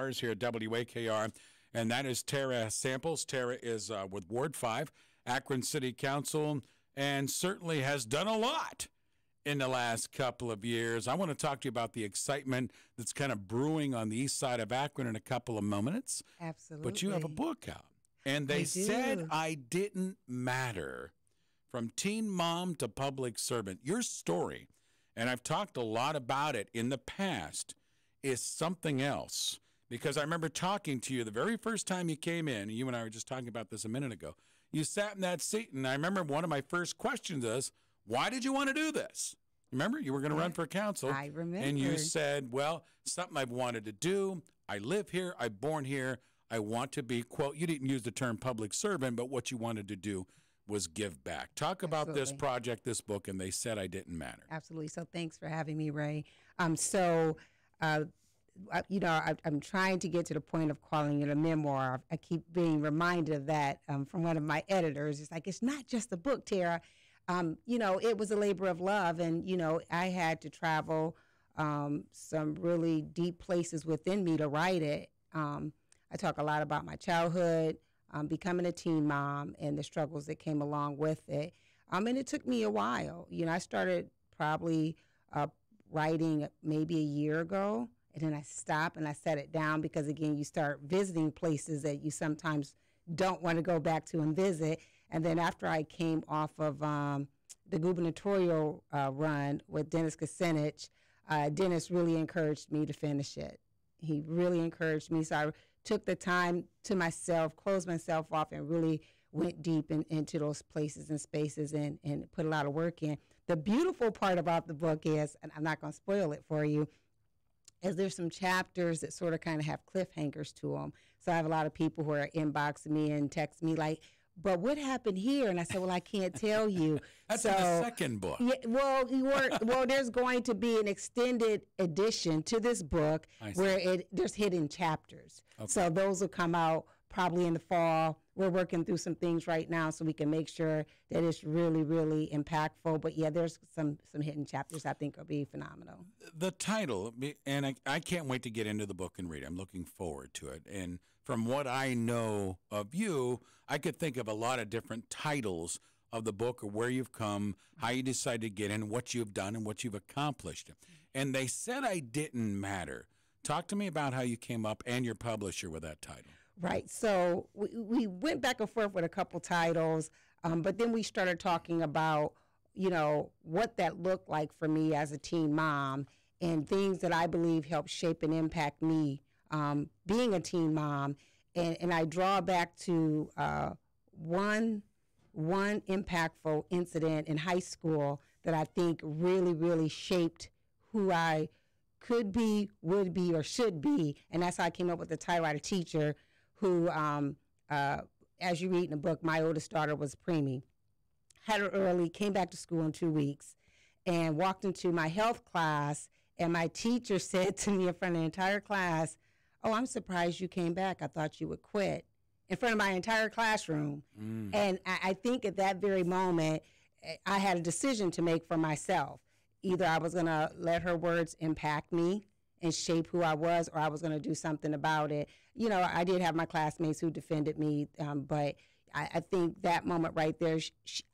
ours here at WAKR, and that is Tara Samples. Tara is with Ward 5, Akron City Council, and certainly has done a lot in the last couple of years. I want to talk to you about the excitement that's kind of brewing on the east side of Akron in a couple of moments. Absolutely. But you have a book out. And they said I didn't matter. From teen mom to public servant. Your story, and I've talked a lot about it in the past, is something else. Because I remember talking to you the very first time you came in, and you and I were just talking about this a minute ago. You sat in that seat, and I remember one of my first questions is, why did you want to do this? Remember, you were going to run for council. I remember. And you said, well, something I've wanted to do. I live here. I'm born here. I want to be, quote, you didn't use the term public servant, but what you wanted to do was give back. Talk about this project, this book, and they said I didn't matter. Absolutely. So thanks for having me, Ray. I'm trying to get to the point of calling it a memoir. I keep being reminded of that from one of my editors. It's like, it's not just a book, Tara. It was a labor of love, and, I had to travel some really deep places within me to write it. I talk a lot about my childhood, becoming a teen mom and the struggles that came along with it. And it took me a while. I started probably writing maybe a year ago, and then I stopped and I set it down because, again, you start visiting places that you sometimes don't want to go back to and visit. And then after I came off of the gubernatorial run with Dennis Kucinich, Dennis really encouraged me to finish it. He really encouraged me. So I took the time to myself, closed myself off, and really went deep into those places and spaces and put a lot of work in. The beautiful part about the book is, and I'm not going to spoil it for you, is there's some chapters that sort of kind of have cliffhangers to them. So I have a lot of people who are inboxing me and texting me like, but what happened here? And I said, well, I can't tell you. That's in the second book. Yeah, well, there's going to be an extended edition to this book where there's hidden chapters. Okay. So those will come out probably in the fall. We're working through some things right now so we can make sure that it's really, really impactful. But yeah, there's some hidden chapters I think will be phenomenal. The title, and I can't wait to get into the book and read it. I'm looking forward to it. And from what I know of you, I could think of a lot of different titles of the book, or where you've come, how you decided to get in, what you've done, and what you've accomplished. And they said I didn't matter. Talk to me about how you came up and your publisher with that title. Right. So we went back and forth with a couple titles, but then we started talking about, what that looked like for me as a teen mom and things that I believe helped shape and impact me being a teen mom. And I draw back to one impactful incident in high school that I think really, really shaped who I could be, would be, or should be. And that's how I came up with the title. I had a teacher who, as you read in the book, my oldest daughter was preemie. Had her early, came back to school in 2 weeks, and walked into my health class, and my teacher said to me in front of the entire class, "Oh, I'm surprised you came back. I thought you would quit," in front of my entire classroom. And I think at that very moment, I had a decision to make for myself. Either I was going to let her words impact me and shape who I was, or I was going to do something about it. I did have my classmates who defended me, but I think that moment right there,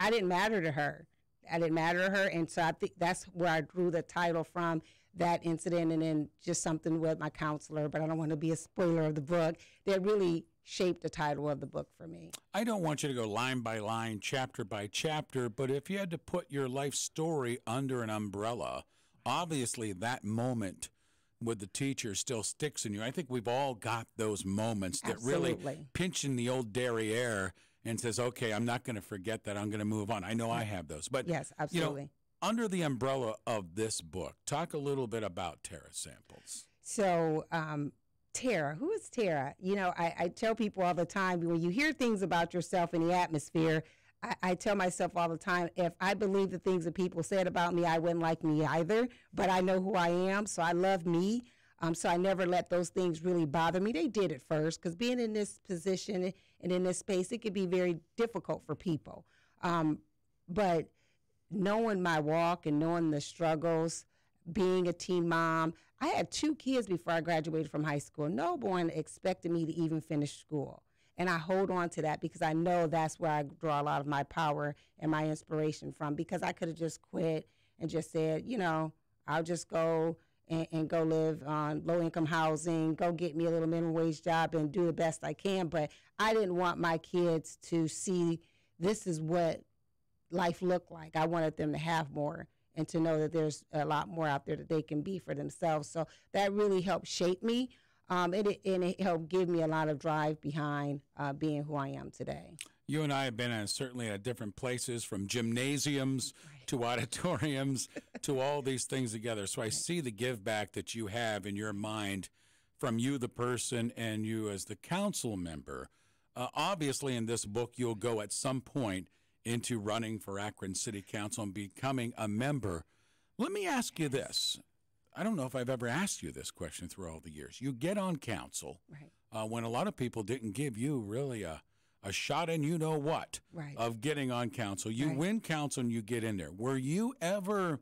I didn't matter to her. And so I think that's where I drew the title from, that incident, and then just something with my counselor, but I don't want to be a spoiler of the book, that really shaped the title of the book for me. I don't want you to go line by line, chapter by chapter, but if you had to put your life story under an umbrella, obviously that moment with the teacher still sticks in you. I think we've all got those moments that really pinch in the old derriere and says, okay, I'm not going to forget that. I'm going to move on. I know I have those. But yes, absolutely. Under the umbrella of this book, talk a little bit about Tara Samples. So, Tara, who is Tara? I tell people all the time, when you hear things about yourself in the atmosphere, I tell myself all the time, if I believe the things that people said about me, I wouldn't like me either. But I know who I am, so I love me. So I never let those things really bother me. They did at first, because being in this position and in this space, it could be very difficult for people. But knowing my walk and knowing the struggles, being a teen mom, I had 2 kids before I graduated from high school. No one expected me to even finish school. And I hold on to that because I know that's where I draw a lot of my power and my inspiration from, because I could have just quit and just said, you know, I'll just go and go live on low-income housing, go get me a little minimum wage job and do the best I can. But I didn't want my kids to see this is what life looked like. I wanted them to have more and to know that there's a lot more out there that they can be for themselves. So that really helped shape me, and it helped give me a lot of drive behind being who I am today. You and I have been certainly at different places, from gymnasiums to auditoriums to all these things together. So I see the give back that you have in your mind from you, the person, and you as the council member. Obviously, in this book, you'll go at some point into running for Akron City Council and becoming a member. Let me ask you this. I don't know if I've ever asked you this question through all the years. You get on council when a lot of people didn't give you really a shot in you-know-what of getting on council. You win council and you get in there. Were you ever,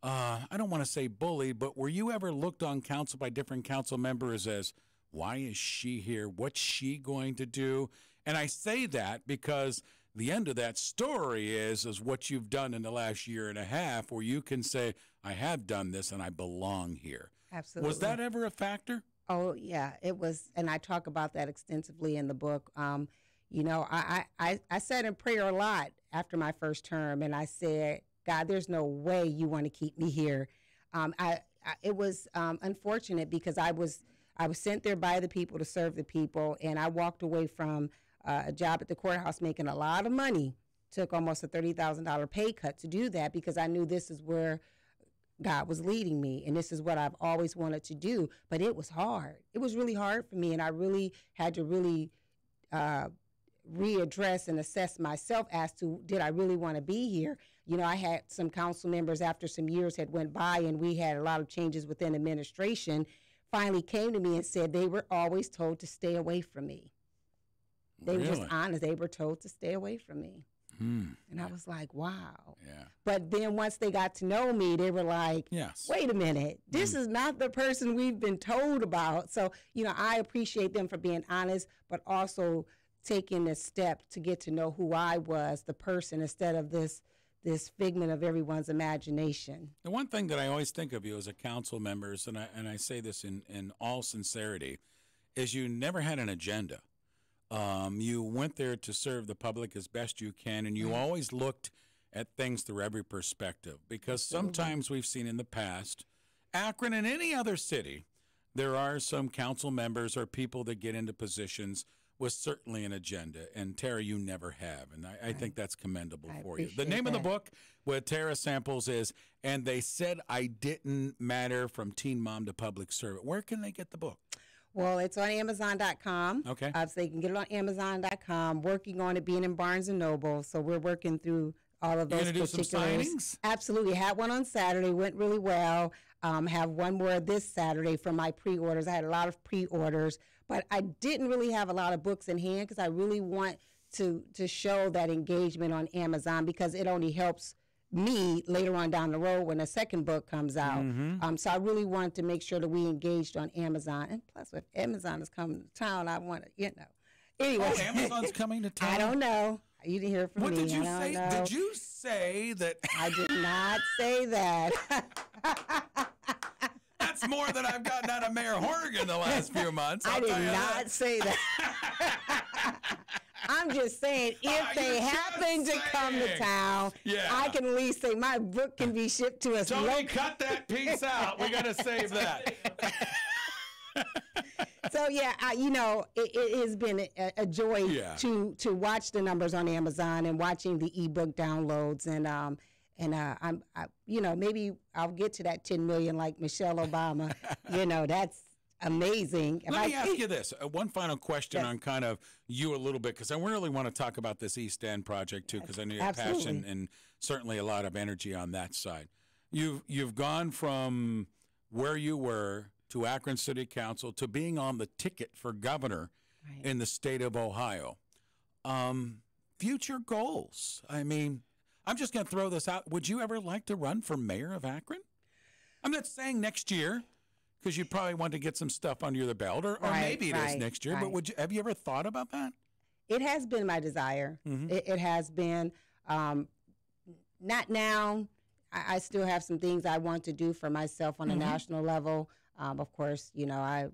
I don't want to say bullied, but were you ever looked on council by different council members as, why is she here? What's she going to do? And I say that because the end of that story is what you've done in the last year and a half, where you can say, I have done this and I belong here. Absolutely. Was that ever a factor? Oh, yeah, it was. And I talk about that extensively in the book. You know, I sat in prayer a lot after my first term, and I said, God, there's no way you want to keep me here. It was unfortunate because I was sent there by the people to serve the people, and I walked away from a job at the courthouse making a lot of money, took almost a $30,000 pay cut to do that because I knew this is where God was leading me, and this is what I've always wanted to do. But it was hard. It was really hard for me, and I really had to really readdress and assess myself as to, did I really want to be here? You know, I had some council members after some years had went by and we had a lot of changes within administration, finally came to me and said they were always told to stay away from me. They were just honest. They were told to stay away from me. And I was like, wow. Yeah. But then once they got to know me, they were like, wait a minute, this is not the person we've been told about. So, you know, I appreciate them for being honest, but also taking a step to get to know who I was, the person, instead of this figment of everyone's imagination. The one thing that I always think of you as a council member, and I say this in all sincerity, is you never had an agenda. You went there to serve the public as best you can, and you always looked at things through every perspective, because sometimes we've seen in the past, Akron and any other city, there are some council members or people that get into positions with certainly an agenda, and Tara, you never have, and I think that's commendable for you. The name of the book with Tara Samples is And They Said I Didn't Matter, From Teen Mom to Public Servant. Where can they get the book? Well, it's on Amazon.com. Okay. So you can get it on Amazon.com. Working on it being in Barnes & Noble, so we're working through all of those particulars. You gonna do some signings? Absolutely. Had one on Saturday, went really well. Have one more this Saturday for my pre-orders. I had a lot of pre-orders, but I didn't really have a lot of books in hand because I really want to show that engagement on Amazon, because it only helps me later on down the road when a second book comes out. So I really want to make sure that we engaged on Amazon. And plus, if Amazon is coming to town, I want to, you know. Anyway. Oh, Amazon's coming to town? I don't know. You didn't hear from me. What did you say? Know. Did you say that? I did not say that. That's more than I've gotten out of Mayor Horgan the last few months. I did not say that. I'm just saying, if they happen to come to town, I can at least say my book can be shipped to us. Tony, cut that piece out. We got to save that. So yeah, you know, it has been a joy to watch the numbers on Amazon and watching the ebook downloads, and I'm you know, maybe I'll get to that 10 million like Michelle Obama. You know, that's amazing. Let me ask you this, one final question on kind of you a little bit, because I really want to talk about this East End project too, because I know you have passion and certainly a lot of energy on that side. You've gone from where you were to Akron City Council to being on the ticket for governor in the state of Ohio. Future goals. I mean, I'm just going to throw this out. Would you ever like to run for mayor of Akron? I'm not saying next year. because you probably want to get some stuff under the belt, or maybe it is next year. But have you ever thought about that? It has been my desire. It has been. Not now. I still have some things I want to do for myself on a national level. Of course,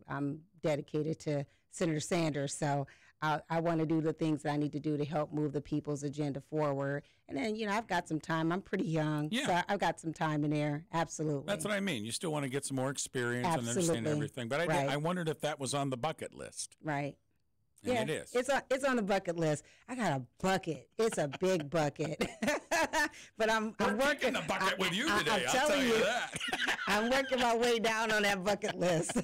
I'm dedicated to Senator Sanders, so I want to do the things that I need to do to help move the people's agenda forward. And then, I've got some time. I'm pretty young, so I've got some time in there. Absolutely. That's what I mean. You still want to get some more experience and understand everything. But I wondered if that was on the bucket list. Right. And it is. It's on the bucket list. I got a bucket. It's a big bucket. But I'm working the bucket with you today. I'll tell you that. I'm working my way down on that bucket list.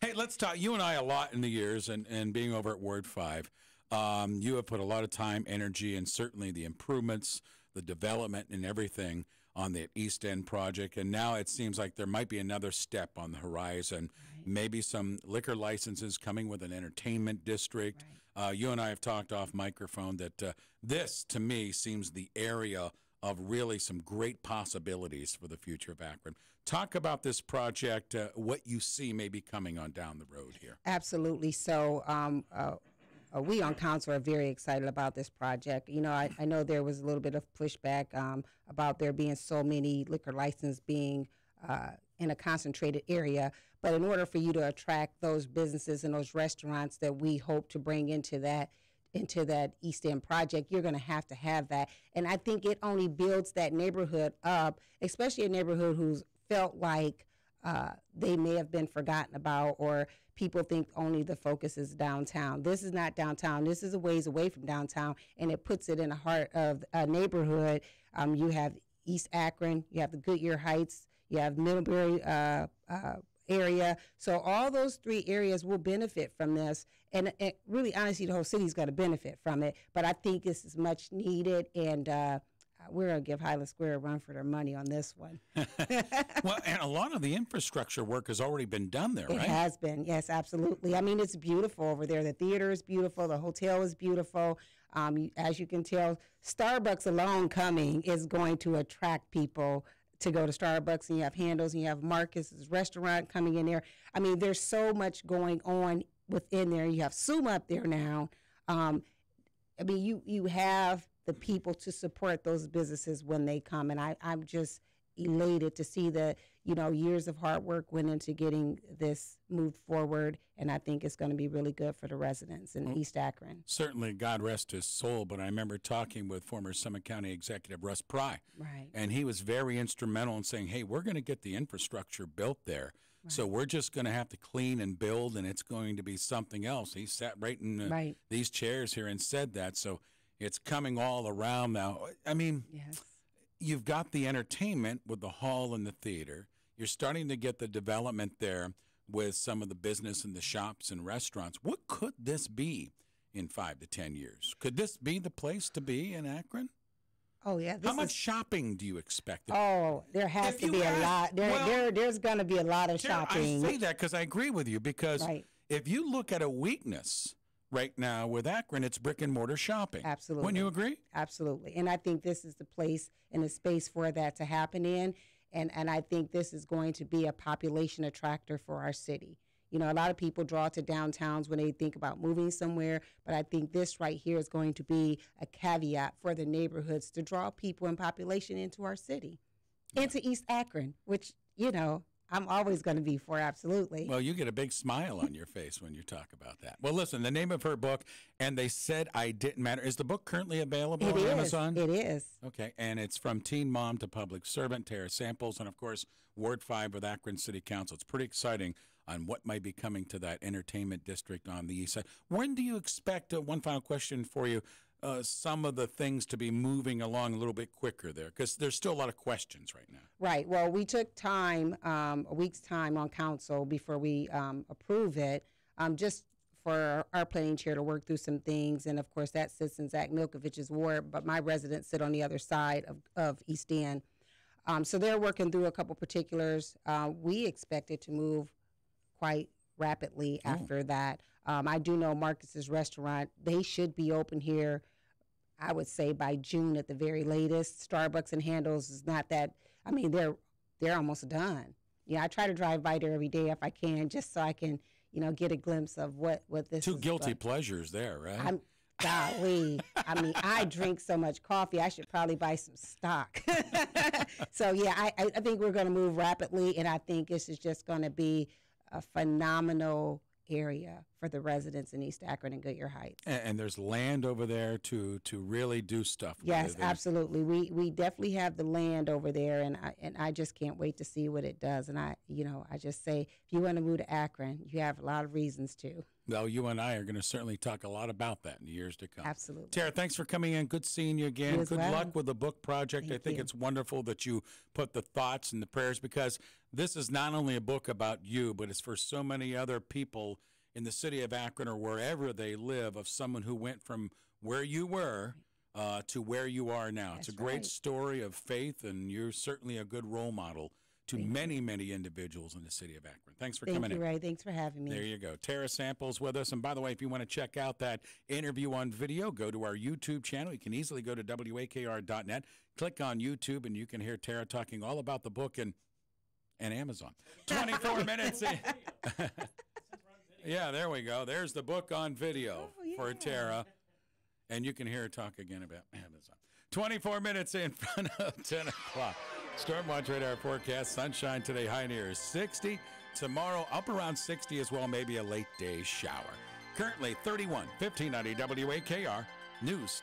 Hey, let's talk. You and I a lot in the years, and being over at Ward 5, you have put a lot of time, energy, and certainly the improvements, the development, and everything on the East End project. And now it seems like there might be another step on the horizon. Maybe some liquor licenses coming with an entertainment district. You and I have talked off microphone that this, to me, seems the area of really some great possibilities for the future of Akron. Talk about this project, what you see maybe coming on down the road here. Absolutely. So we on council are very excited about this project. I know there was a little bit of pushback about there being so many liquor licenses being in a concentrated area. But in order for you to attract those businesses and those restaurants that we hope to bring into that East End project, you're going to have that. And I think it only builds that neighborhood up, especially a neighborhood who's felt like they may have been forgotten about, or people think only the focus is downtown. This is not downtown. This is a ways away from downtown, and it puts it in the heart of a neighborhood. You have East Akron, you have the Goodyear Heights, you have Middlebury area. So all those three areas will benefit from this. And really, honestly, the whole city is going to benefit from it. But I think this is much needed, and we're going to give Highland Square a run for their money on this one. Well, and a lot of the infrastructure work has already been done there, right? It has been, yes, absolutely. I mean, it's beautiful over there. The theater is beautiful. The hotel is beautiful. As you can tell, Starbucks alone coming is going to attract people to go to Starbucks, and you have Handles, and you have Marcus's restaurant coming in there. I mean, there's so much going on within there. You have Suma up there now. I mean, you have the people to support those businesses when they come, and I'm just elated to see that, years of hard work went into getting this moved forward, and I think it's going to be really good for the residents in East Akron. Certainly, God rest his soul, but I remember talking with former Summit County Executive Russ Pry, and he was very instrumental in saying, hey, we're going to get the infrastructure built there, so we're just going to have to clean and build, and it's going to be something else. He sat right in these chairs here and said that, so it's coming all around now. I mean, you've got the entertainment with the hall and the theater. You're starting to get the development there with some of the business and the shops and restaurants. What could this be in 5 to 10 years? Could this be the place to be in Akron? Oh, yeah. How much shopping do you expect? Oh, there has to be a lot. There's going to be a lot of shopping. I say that because I agree with you, because if you look at a weakness right now with Akron, it's brick and mortar shopping. Absolutely. Wouldn't you agree? Absolutely. And I think this is the place and the space for that to happen in. And I think this is going to be a population attractor for our city. A lot of people draw to downtowns when they think about moving somewhere, but I think this right here is going to be a caveat for the neighborhoods to draw people and population into our city, into East Akron, which, I'm always going to be for, absolutely. Well, you get a big smile on your face when you talk about that. Well, listen, the name of her book, And They Said I Didn't Matter, is the book currently available on Amazon? It is. Okay, and it's From Teen Mom to Public Servant, Tara Samples, and, of course, Ward 5 with Akron City Council. It's pretty exciting on what might be coming to that entertainment district on the east side. When do you expect, one final question for you, some of the things to be moving along a little bit quicker there? Because there's still a lot of questions right now. Right. Well, we took time, a week's time on council before we approve it, just for our planning chair to work through some things. And, of course, that sits in Zach Milkovich's ward, but my residents sit on the other side of East End. So they're working through a couple particulars. We expect it to move quite rapidly after that. I do know Marcus's restaurant, they should be open here, I would say, by June at the very latest. Starbucks and Handles is not that, I mean, they're almost done. I try to drive by there every day if I can, just so I can, get a glimpse of what this Two is guilty like. pleasures there, right? Golly, I mean, I drink so much coffee, I should probably buy some stock. So, yeah, I think we're going to move rapidly, and I think this is just going to be a phenomenal area for the residents in East Akron and Goodyear Heights. And there's land over there to really do stuff with. Yes, absolutely. We definitely have the land over there, and I just can't wait to see what it does. And I just say, if you want to move to Akron, you have a lot of reasons to. Well, you and I are going to certainly talk a lot about that in the years to come. Absolutely. Tara, thanks for coming in. Good seeing you again. You as Good well. luck with the book project. Thank I think you. it's wonderful that you put the thoughts and the prayers, because this is not only a book about you, but it's for so many other people in the city of Akron or wherever they live, of someone who went from where you were to where you are now. That's it's a great right. story of faith, and you're certainly a good role model to many, many individuals in the city of Akron. Thanks for coming in. Thank you, Ray. Thanks for having me. There you go. Tara Samples with us. And by the way, if you want to check out that interview on video, go to our YouTube channel. You can easily go to WAKR.net, click on YouTube, and you can hear Tara talking all about the book and Amazon. 24 minutes in. Yeah, there we go. There's the book on video for Tara. And you can hear her talk again about Amazon. 24 minutes in front of 10 o'clock. Storm Watch radar forecast. Sunshine today, high near 60. Tomorrow, up around 60 as well, maybe a late day shower. Currently 31, 1590 WAKR. News.